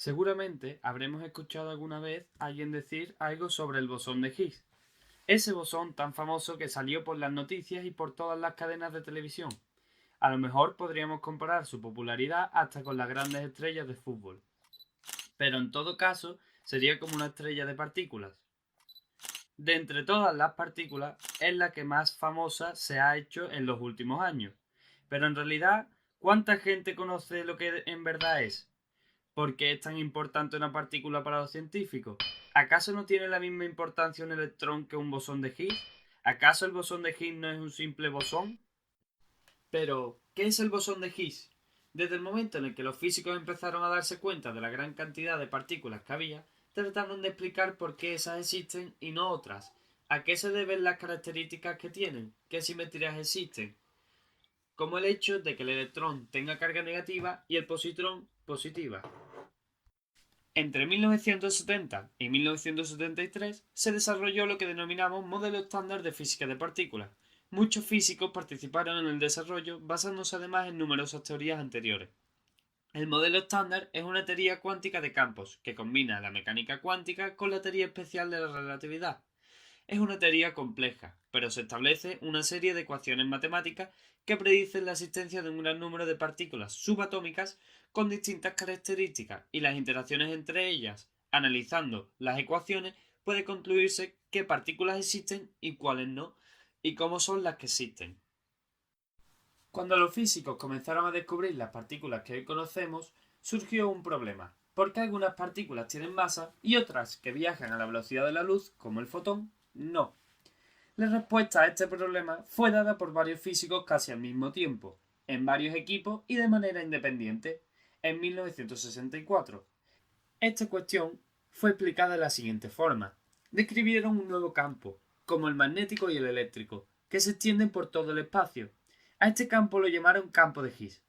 Seguramente habremos escuchado alguna vez a alguien decir algo sobre el bosón de Higgs, ese bosón tan famoso que salió por las noticias y por todas las cadenas de televisión. A lo mejor podríamos comparar su popularidad hasta con las grandes estrellas de fútbol, pero en todo caso sería como una estrella de partículas. De entre todas las partículas es la que más famosa se ha hecho en los últimos años. Pero en realidad, ¿cuánta gente conoce lo que en verdad es? ¿Por qué es tan importante una partícula para los científicos? ¿Acaso no tiene la misma importancia un electrón que un bosón de Higgs? ¿Acaso el bosón de Higgs no es un simple bosón? Pero, ¿qué es el bosón de Higgs? Desde el momento en el que los físicos empezaron a darse cuenta de la gran cantidad de partículas que había, trataron de explicar por qué esas existen y no otras. ¿A qué se deben las características que tienen? ¿Qué simetrías existen? Como el hecho de que el electrón tenga carga negativa y el positrón positiva. Entre 1970 y 1973 se desarrolló lo que denominamos modelo estándar de física de partículas. Muchos físicos participaron en el desarrollo basándose además en numerosas teorías anteriores. El modelo estándar es una teoría cuántica de campos que combina la mecánica cuántica con la teoría especial de la relatividad. Es una teoría compleja, pero se establece una serie de ecuaciones matemáticas que predicen la existencia de un gran número de partículas subatómicas con distintas características y las interacciones entre ellas. Analizando las ecuaciones puede concluirse qué partículas existen y cuáles no, y cómo son las que existen. Cuando los físicos comenzaron a descubrir las partículas que hoy conocemos, surgió un problema. ¿Por qué algunas partículas tienen masa y otras que viajan a la velocidad de la luz, como el fotón, no? La respuesta a este problema fue dada por varios físicos casi al mismo tiempo, en varios equipos y de manera independiente, en 1964. Esta cuestión fue explicada de la siguiente forma. Describieron un nuevo campo, como el magnético y el eléctrico, que se extienden por todo el espacio. A este campo lo llamaron campo de Higgs.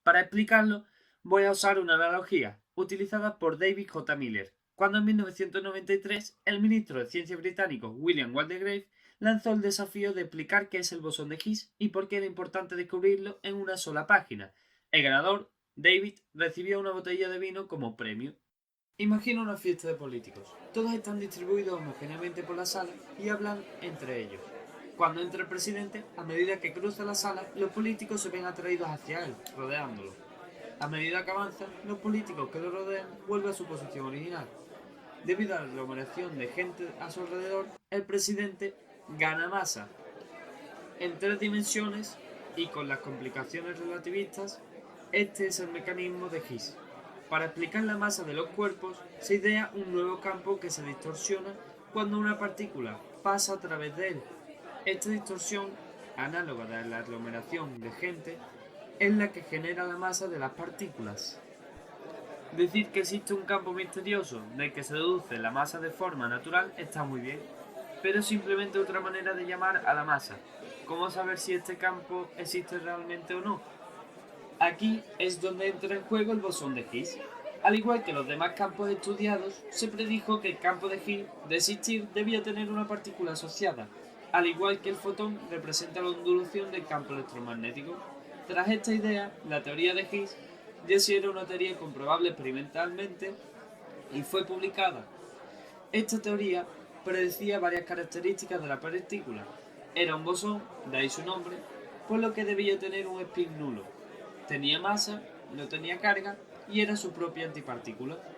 Para explicarlo, voy a usar una analogía utilizada por David J. Miller, cuando en 1993 el ministro de Ciencia británico William Waldegrave lanzó el desafío de explicar qué es el bosón de Higgs y por qué era importante descubrirlo en una sola página. El ganador, David, recibió una botella de vino como premio. Imagina una fiesta de políticos. Todos están distribuidos homogéneamente por la sala y hablan entre ellos. Cuando entra el presidente, a medida que cruza la sala, los políticos se ven atraídos hacia él, rodeándolo. A medida que avanza, los políticos que lo rodean vuelven a su posición original. Debido a la aglomeración de gente a su alrededor, el presidente gana masa. En tres dimensiones y con las complicaciones relativistas, este es el mecanismo de Higgs. Para explicar la masa de los cuerpos, se idea un nuevo campo que se distorsiona cuando una partícula pasa a través de él. Esta distorsión, análoga a la aglomeración de gente, es la que genera la masa de las partículas. Decir que existe un campo misterioso del que se deduce la masa de forma natural está muy bien, pero es simplemente otra manera de llamar a la masa. ¿Cómo saber si este campo existe realmente o no? Aquí es donde entra en juego el bosón de Higgs. Al igual que los demás campos estudiados, se predijo que el campo de Higgs, de existir, debía tener una partícula asociada, al igual que el fotón representa la ondulación del campo electromagnético. Tras esta idea, la teoría de Higgs ya sí era una teoría comprobable experimentalmente y fue publicada. Esta teoría predecía varias características de la partícula. Era un bosón, de ahí su nombre, por lo que debía tener un spin nulo. Tenía masa, no tenía carga y era su propia antipartícula.